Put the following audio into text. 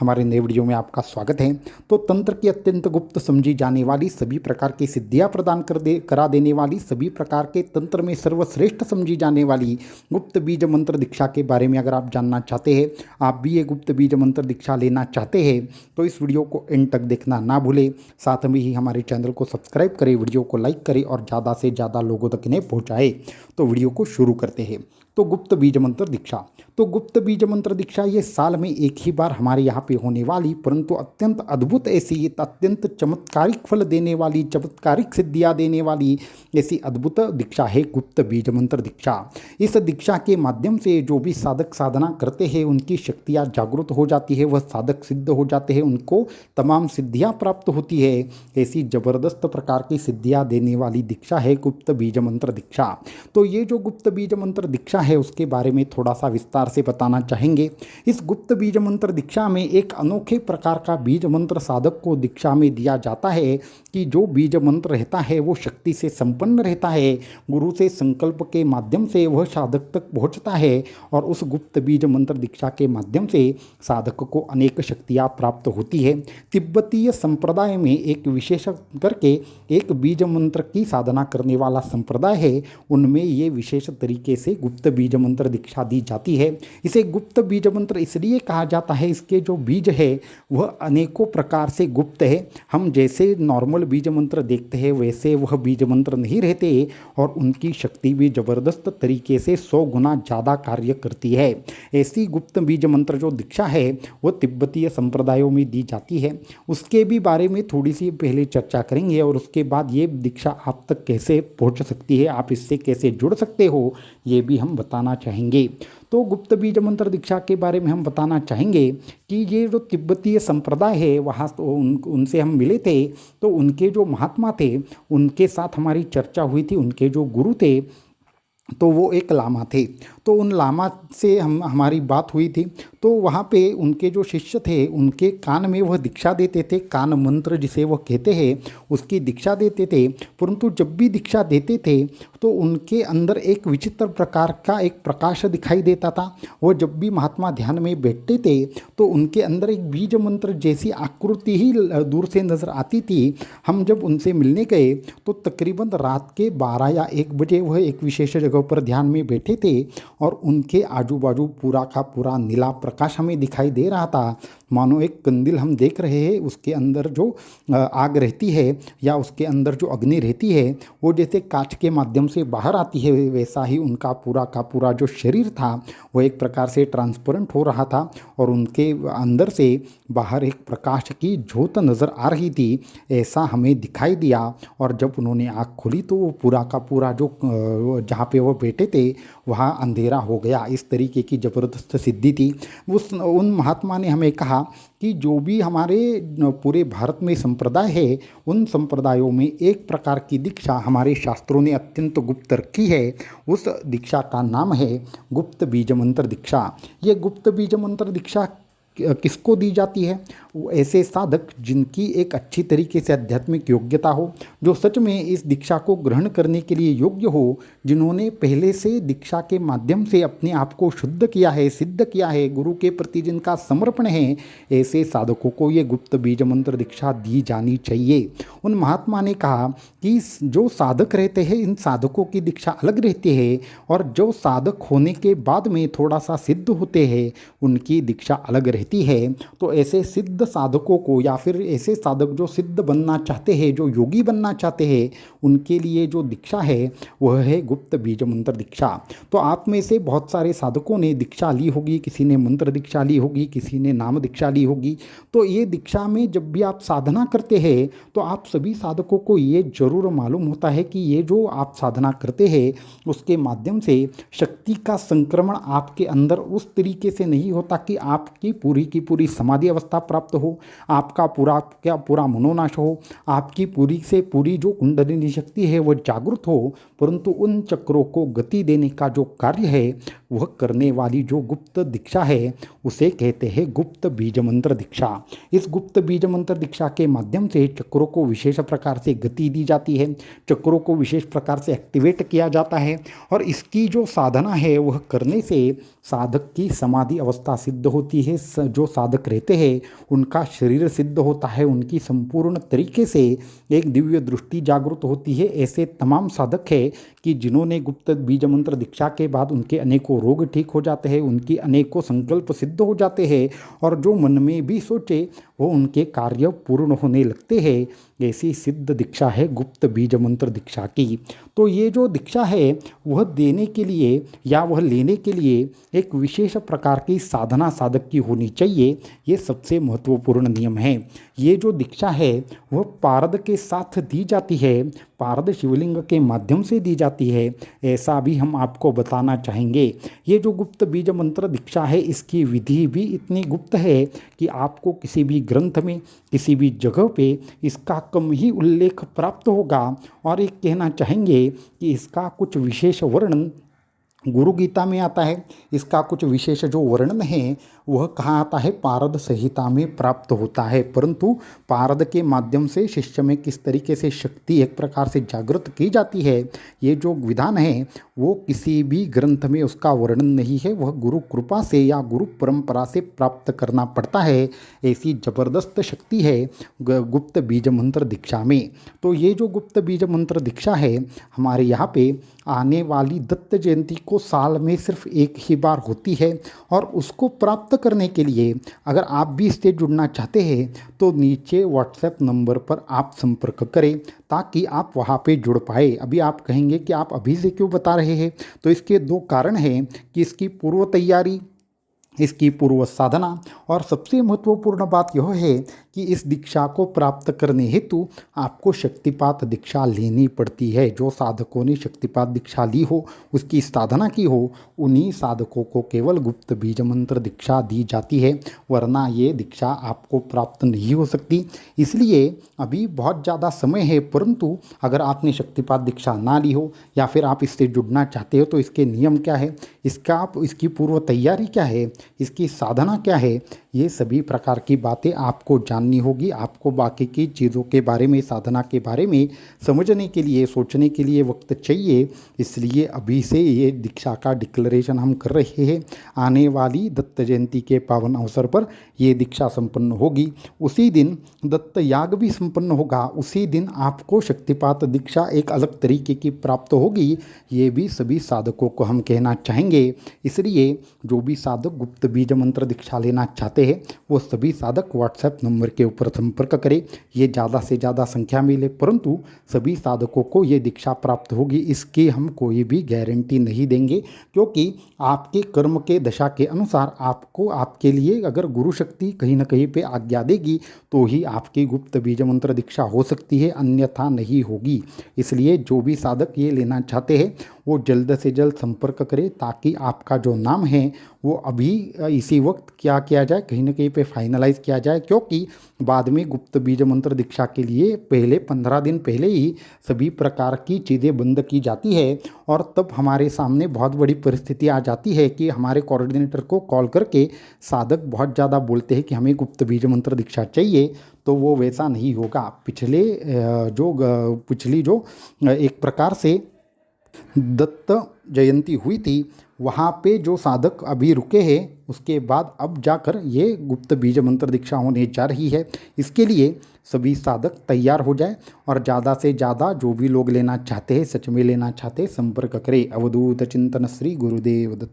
हमारे नए वीडियो में आपका स्वागत है। तो तंत्र की अत्यंत गुप्त समझी जाने वाली, सभी प्रकार की सिद्धियां प्रदान करा देने वाली, सभी प्रकार के तंत्र में सर्वश्रेष्ठ समझी जाने वाली गुप्त बीज मंत्र दीक्षा के बारे में अगर आप जानना चाहते हैं, आप भी ये गुप्त बीज मंत्र दीक्षा लेना चाहते हैं, तो इस वीडियो को एंड तक देखना ना भूलें। साथ में ही हमारे चैनल को सब्सक्राइब करें, वीडियो को लाइक करें और ज़्यादा से ज़्यादा लोगों तक इन्हें पहुँचाएँ। तो वीडियो को शुरू करते हैं। तो गुप्त बीज मंत्र दीक्षा, तो गुप्त बीज मंत्र दीक्षा ये साल में एक ही बार हमारे यहाँ पे होने वाली, परंतु अत्यंत अद्भुत ऐसी, अत्यंत चमत्कारिक फल देने वाली, चमत्कारिक सिद्धियाँ देने वाली ऐसी अद्भुत दीक्षा है गुप्त बीज मंत्र दीक्षा। इस दीक्षा के माध्यम से जो भी साधक साधना करते हैं उनकी शक्तियाँ जागृत हो जाती है, वह साधक सिद्ध हो जाते हैं, उनको तमाम सिद्धियाँ प्राप्त होती है। ऐसी जबरदस्त प्रकार की सिद्धियाँ देने वाली दीक्षा है गुप्त बीज मंत्र दीक्षा। तो ये जो गुप्त बीज मंत्र दीक्षा है उसके बारे में थोड़ा सा विस्तार से बताना चाहेंगे। इस गुप्त बीज मंत्र दीक्षा में एक अनोखे प्रकार का बीज मंत्र साधक को दीक्षा में दिया जाता है कि जो बीज मंत्र रहता है वो शक्ति से संपन्न रहता है। गुरु से संकल्प के माध्यम से वह साधक तक पहुंचता है और उस गुप्त बीज मंत्र दीक्षा के माध्यम से साधक को अनेक शक्तियाँ प्राप्त होती है। तिब्बतीय संप्रदाय में एक विशेष करके एक बीज मंत्र की साधना करने वाला संप्रदाय है, उनमें ये विशेष तरीके से गुप्त बीज मंत्र दीक्षा दी जाती है। इसे गुप्त बीज मंत्र इसलिए कहा जाता है, इसके जो बीज है वह अनेकों प्रकार से गुप्त है। हम जैसे नॉर्मल बीज मंत्र देखते हैं वैसे वह बीज मंत्र नहीं रहते और उनकी शक्ति भी जबरदस्त तरीके से 100 गुना ज़्यादा कार्य करती है। ऐसी गुप्त बीज मंत्र जो दीक्षा है वो तिब्बतीय संप्रदायों में दी जाती है। उसके भी बारे में थोड़ी सी पहले चर्चा करेंगे और उसके बाद ये दीक्षा आप तक कैसे पहुंच सकती है, आप इससे कैसे जुड़ सकते हो, ये भी हम बताना चाहेंगे। तो गुप्त बीज मंत्र दीक्षा के बारे में हम बताना चाहेंगे कि ये जो तिब्बतीय संप्रदाय है वहाँ तो उनसे हम मिले थे, तो उनके जो महात्मा थे उनके साथ हमारी चर्चा हुई थी। उनके जो गुरु थे तो वो एक लामा थे, तो उन लामा से हमारी बात हुई थी। तो वहाँ पे उनके जो शिष्य थे उनके कान में वह दीक्षा देते थे, कान मंत्र जिसे वह कहते हैं उसकी दीक्षा देते थे। परंतु जब भी दीक्षा देते थे तो उनके अंदर एक विचित्र प्रकार का एक प्रकाश दिखाई देता था। वो जब भी महात्मा ध्यान में बैठते थे तो उनके अंदर एक बीज मंत्र जैसी आकृति ही दूर से नज़र आती थी। हम जब उनसे मिलने गए तो तकरीबन रात के 12 या 1 बजे वह एक विशेष जगह पर ध्यान में बैठे थे और उनके आजू बाजू पूरा का पूरा नीला प्रकाश हमें दिखाई दे रहा था, मानो एक कंदील हम देख रहे हैं, उसके अंदर जो आग रहती है या उसके अंदर जो अग्नि रहती है वो जैसे कांच के माध्यम से बाहर आती है, वैसा ही उनका पूरा का पूरा जो शरीर था वो एक प्रकार से ट्रांसपेरेंट हो रहा था और उनके अंदर से बाहर एक प्रकाश की ज्योत नज़र आ रही थी, ऐसा हमें दिखाई दिया। और जब उन्होंने आँख खोली तो वो पूरा का पूरा जो जहाँ पे वो बैठे थे वहाँ अंधेरा हो गया। इस तरीके की ज़बरदस्त सिद्धि थी। उन महात्मा ने हमें कहा कि जो भी हमारे पूरे भारत में संप्रदाय है उन संप्रदायों में एक प्रकार की दीक्षा हमारे शास्त्रों ने अत्यंत गुप्त रखी है। उस दीक्षा का नाम है गुप्त बीज मंत्र दीक्षा। ये गुप्त बीज मंत्र दीक्षा किसको दी जाती है? वो ऐसे साधक जिनकी एक अच्छी तरीके से आध्यात्मिक योग्यता हो, जो सच में इस दीक्षा को ग्रहण करने के लिए योग्य हो, जिन्होंने पहले से दीक्षा के माध्यम से अपने आप को शुद्ध किया है, सिद्ध किया है, गुरु के प्रति जिनका समर्पण है, ऐसे साधकों को ये गुप्त बीज मंत्र दीक्षा दी जानी चाहिए। उन महात्मा ने कहा कि जो साधक रहते हैं इन साधकों की दीक्षा अलग रहती है और जो साधक होने के बाद में थोड़ा सा सिद्ध होते हैं उनकी दीक्षा अलग रहती है। तो ऐसे सिद्ध साधकों को या फिर ऐसे साधक जो सिद्ध बनना चाहते हैं, जो योगी बनना चाहते हैं, उनके लिए जो दीक्षा है वह है गुप्त बीज मंत्र दीक्षा। तो आप में से बहुत सारे साधकों ने दीक्षा ली होगी, किसी ने मंत्र दीक्षा ली होगी, किसी ने नाम दीक्षा ली होगी। तो ये दीक्षा में जब भी आप साधना करते हैं तो आप सभी साधकों को ये जरूर मालूम होता है कि ये जो आप साधना करते हैं उसके माध्यम से शक्ति का संक्रमण आपके अंदर उस तरीके से नहीं होता कि आपकी पूरी की पूरी समाधि अवस्था प्राप्त प्राप्त हो, आपका पूरा मनोनाश हो, आपकी पूरी से पूरी जो कुंडलिनी शक्ति है वह जागृत हो, परंतु उन चक्रों को गति देने का जो कार्य है वह करने वाली जो गुप्त दीक्षा है उसे कहते हैं गुप्त बीज मंत्र दीक्षा। इस गुप्त बीज मंत्र दीक्षा के माध्यम से चक्रों को विशेष प्रकार से गति दी जाती है, चक्रों को विशेष प्रकार से एक्टिवेट किया जाता है, और इसकी जो साधना है वह करने से साधक की समाधि अवस्था सिद्ध होती है। जो साधक रहते हैं उनका शरीर सिद्ध होता है, उनकी संपूर्ण तरीके से एक दिव्य दृष्टि जागृत होती है। ऐसे तमाम साधक है कि जिन्होंने गुप्त बीज मंत्र दीक्षा के बाद उनके अनेकों रोग ठीक हो जाते हैं, उनकी अनेकों संकल्प सिद्ध हो जाते हैं, और जो मन में भी सोचे वो उनके कार्य पूर्ण होने लगते हैं। ऐसी सिद्ध दीक्षा है गुप्त बीज मंत्र दीक्षा की। तो ये जो दीक्षा है वह देने के लिए या वह लेने के लिए एक विशेष प्रकार की साधना साधक की होनी चाहिए। ये सबसे महत्वपूर्ण नियम है। ये जो दीक्षा है वह पारद के साथ दी जाती है, पारद शिवलिंग के माध्यम से दी जाती है, ऐसा भी हम आपको बताना चाहेंगे। ये जो गुप्त बीज मंत्र दीक्षा है इसकी विधि भी इतनी गुप्त है कि आपको किसी भी ग्रंथ में किसी भी जगह पे इसका कम ही उल्लेख प्राप्त होगा। और एक कहना चाहेंगे कि इसका कुछ विशेष वर्णन गुरु गीता में आता है। इसका कुछ विशेष जो वर्णन है वह कहाँ आता है, पारद संहिता में प्राप्त होता है। परंतु पारद के माध्यम से शिष्य में किस तरीके से शक्ति एक प्रकार से जागृत की जाती है, ये जो विधान है वो किसी भी ग्रंथ में उसका वर्णन नहीं है। वह गुरु कृपा से या गुरु परंपरा से प्राप्त करना पड़ता है। ऐसी जबरदस्त शक्ति है गुप्त बीज मंत्र दीक्षा में। तो ये जो गुप्त बीज मंत्र दीक्षा है हमारे यहाँ पे आने वाली दत्त जयंती को साल में सिर्फ एक ही बार होती है, और उसको प्राप्त करने के लिए अगर आप भी इससे जुड़ना चाहते हैं तो नीचे व्हाट्सएप नंबर पर आप संपर्क करें ताकि आप वहाँ पे जुड़ पाए। अभी आप कहेंगे कि आप अभी से क्यों बता रहे हैं, तो इसके दो कारण हैं कि इसकी पूर्व तैयारी, इसकी पूर्व साधना, और सबसे महत्वपूर्ण बात यह है कि इस दीक्षा को प्राप्त करने हेतु आपको शक्तिपात दीक्षा लेनी पड़ती है। जो साधकों ने शक्तिपात दीक्षा ली हो, उसकी साधना की हो, उन्हीं साधकों को केवल गुप्त बीज मंत्र दीक्षा दी जाती है, वरना ये दीक्षा आपको प्राप्त नहीं हो सकती। इसलिए अभी बहुत ज़्यादा समय है, परंतु अगर आपने शक्तिपात दीक्षा ना ली हो या फिर आप इससे जुड़ना चाहते हो तो इसके नियम क्या है, इसकी पूर्व तैयारी क्या है, इसकी साधना क्या है, ये सभी प्रकार की बातें आपको जाननी होगी। आपको बाकी की चीज़ों के बारे में, साधना के बारे में समझने के लिए, सोचने के लिए वक्त चाहिए। इसलिए अभी से ये दीक्षा का डिक्लेरेशन हम कर रहे हैं। आने वाली दत्त जयंती के पावन अवसर पर ये दीक्षा संपन्न होगी। उसी दिन दत्त याग भी संपन्न होगा। उसी दिन आपको शक्तिपात दीक्षा एक अलग तरीके की प्राप्त होगी। ये भी सभी साधकों को हम कहना चाहेंगे। इसलिए जो भी साधक गुप्त बीज मंत्र दीक्षा लेना चाहते हैं वो सभी साधक व्हाट्सएप नंबर के ऊपर संपर्क करें। ये ज़्यादा से ज़्यादा संख्या में ले, परंतु सभी साधकों को ये दीक्षा प्राप्त होगी इसकी हम कोई भी गारंटी नहीं देंगे, क्योंकि आपके कर्म के दशा के अनुसार आपको, आपके लिए अगर गुरु शक्ति कहीं ना कहीं पे आज्ञा देगी तो ही आपकी गुप्त बीज मंत्र दीक्षा हो सकती है, अन्यथा नहीं होगी। इसलिए जो भी साधक ये लेना चाहते हैं वो जल्द से जल्द संपर्क करें ताकि आपका जो नाम है वो अभी इसी वक्त क्या किया जाए, कहीं ना कहीं पे फाइनलाइज किया जाए, क्योंकि बाद में गुप्त बीज मंत्र दीक्षा के लिए पहले 15 दिन पहले ही सभी प्रकार की चीज़ें बंद की जाती है, और तब हमारे सामने बहुत बड़ी परिस्थिति आ जाती है कि हमारे कोऑर्डिनेटर को कॉल करके साधक बहुत ज़्यादा बोलते हैं कि हमें गुप्त बीज मंत्र दीक्षा चाहिए, तो वो वैसा नहीं होगा। पिछली जो एक प्रकार से दत्त जयंती हुई थी वहाँ पे जो साधक अभी रुके हैं उसके बाद अब जाकर ये गुप्त बीज मंत्र दीक्षा होने जा रही है। इसके लिए सभी साधक तैयार हो जाए और ज़्यादा से ज़्यादा जो भी लोग लेना चाहते हैं, सच में लेना चाहते हैं, संपर्क करें। अवधूत चिंतन श्री गुरुदेव दत्त।